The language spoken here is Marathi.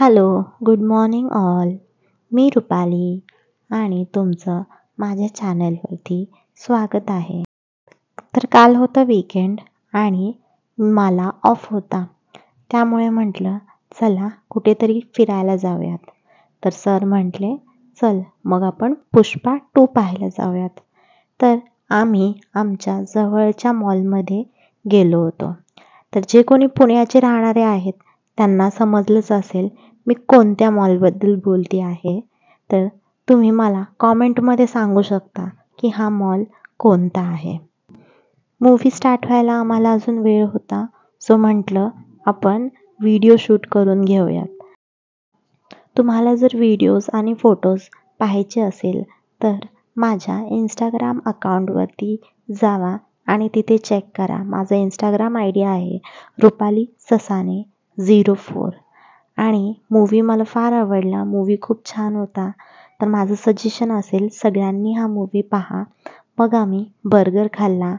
Hello, good morning all. मी रुपाली आणि तुमचं माझ्या चॅनलवरती स्वागत आहे. तर काल होतं वीकेंड आणि मला ऑफ होता. त्यामुळे म्हटलं चला कुठेतरी फिरायला जाऊयात. तर सर म्हटले चल मग आपण पुष्पा 2 पाहायला जाऊयात. तर आम्ही आमच्या जवळच्या मॉलमध्ये गेलो होतो. तर जे कोणी पुण्याचे राहणारे आहेत त्यांना समजलंच असेल मी कोणत्या मॉलबद्दल बोलते आहे. तर तुम्ही मला कॉमेंटमध्ये सांगू शकता की हा मॉल कोणता आहे. मूव्ही स्टार्ट व्हायला आम्हाला अजून वेळ होता. सो म्हटलं आपण व्हिडिओ शूट करून घेऊयात. तुम्हाला जर व्हिडिओज आणि फोटोज पाहायचे असेल तर माझ्या इंस्टाग्राम अकाउंटवरती जावा आणि तिथे चेक करा. माझं इंस्टाग्राम आय डी आहे रुपाली ससाने 04 आणि मूव्ही मला फार आवडला. मूव्ही खूप छान होता. तर माझं सजेशन असेल सगळ्यांनी हा मूव्ही पहा. मग आम्ही बर्गर खाल्ला